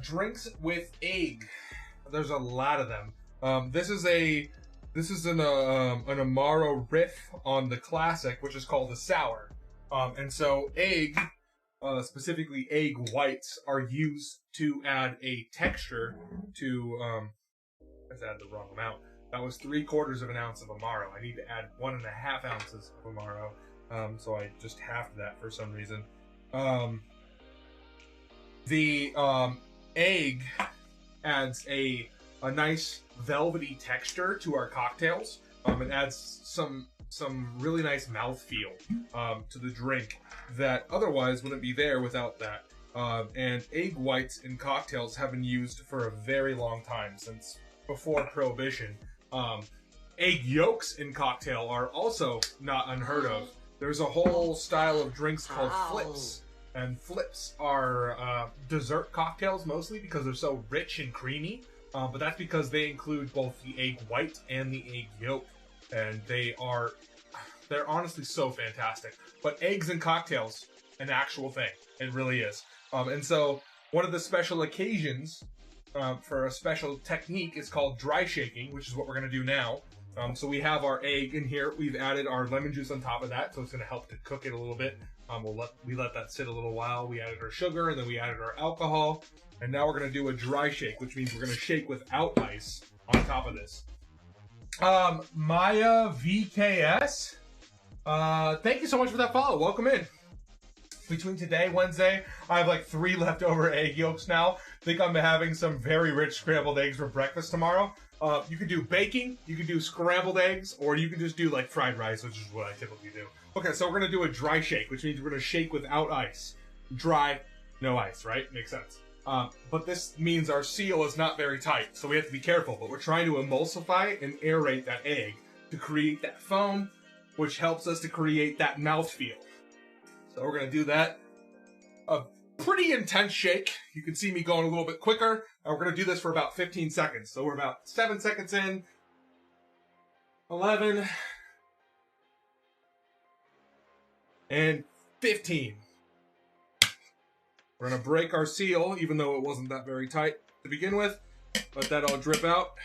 Drinks with egg. There's a lot of them. This is an Amaro riff on the classic, which is called the sour. And so egg, specifically egg whites, are used to add a texture to. I added the wrong amount. That was 3/4 of an ounce of Amaro. I need to add 1.5 ounces of Amaro. So I just halved that for some reason. The egg adds a nice velvety texture to our cocktails. It adds some really nice mouthfeel to the drink that otherwise wouldn't be there without that. And egg whites in cocktails have been used for a very long time, since before Prohibition. Egg yolks in cocktail are also not unheard of. There's a whole style of drinks called flips. And flips are dessert cocktails mostly because they're so rich and creamy. But that's because they include both the egg white and the egg yolk. And they're honestly so fantastic. But eggs in cocktails, an actual thing. It really is. And so one of the special occasions for a special technique is called dry shaking, which is what we're going to do now. So we have our egg in here. We've added our lemon juice on top of that, so it's going to help to cook it a little bit. We let that sit a little while. We added our sugar, and then we added our alcohol. And now we're going to do a dry shake, which means we're going to shake without ice on top of this. Maya VKS, thank you so much for that follow. Welcome in. Between today, Wednesday, I have like 3 leftover egg yolks now. Think I'm having some very rich scrambled eggs for breakfast tomorrow. You could do baking, you could do scrambled eggs, or you could just do like fried rice, which is what I typically do. Okay, so we're going to do a dry shake, which means we're going to shake without ice. Dry, no ice, right? Makes sense. But this means our seal is not very tight, so we have to be careful. But we're trying to emulsify and aerate that egg to create that foam, which helps us to create that mouthfeel. So we're going to do that. A pretty intense shake. You can see me going a little bit quicker. And we're going to do this for about 15 seconds. So we're about 7 seconds in. 11. And 15. We're going to break our seal, even though it wasn't that very tight to begin with. Let that all drip out.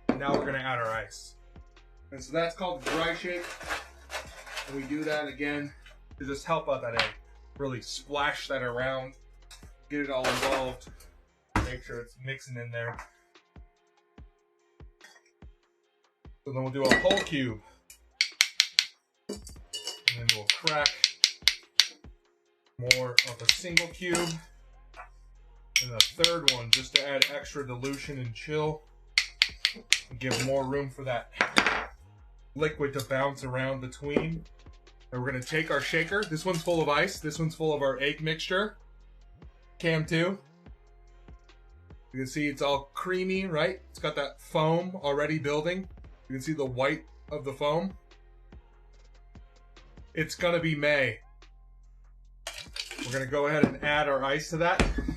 And now we're going to add our ice. And so that's called the dry shake. And we do that again to just help out that egg. Really splash that around. Get it all involved. Make sure it's mixing in there. So then we'll do a whole cube. And then we'll crack more of a single cube. And a third one just to add extra dilution and chill. And give more room for that liquid to bounce around between. And we're going to take our shaker. This one's full of ice. This one's full of our egg mixture. Cam 2. You can see it's all creamy, right? It's got that foam already building. You can see the white of the foam. It's going to be May. We're going to go ahead and add our ice to that. And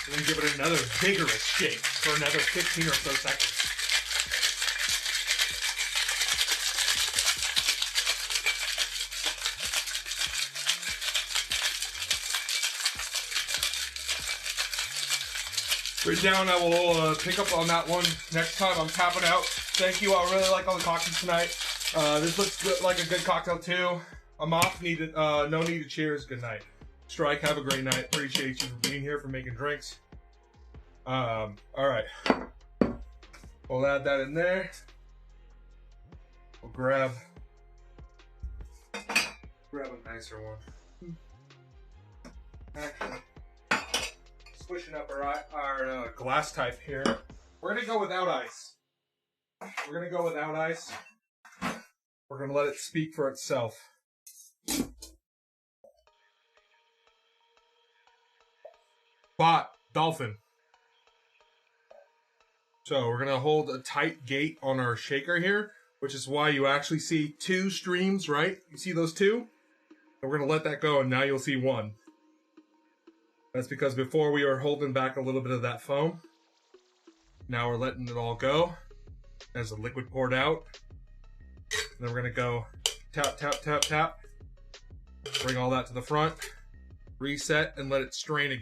then give it another vigorous shake for another 15 or so seconds. Written down, I will pick up on that one next time I'm tapping out. Thank you, I really like all the cocktails tonight. This looks good, like a good cocktail too. I'm off, no need to cheers, good night. Strike, have a great night. Appreciate you for being here, for making drinks. Alright. We'll add that in there. We'll grab a nicer one. Actually, switching up our glass type here. We're gonna go without ice. We're gonna let it speak for itself. Dolphin. So we're gonna hold a tight gate on our shaker here, which is why you actually see 2 streams, right? You see those 2? And we're gonna let that go, and now you'll see 1. That's because before we were holding back a little bit of that foam. Now we're letting it all go as the liquid poured out. And then we're gonna go tap, tap, tap, tap. Bring all that to the front. Reset and let it strain again.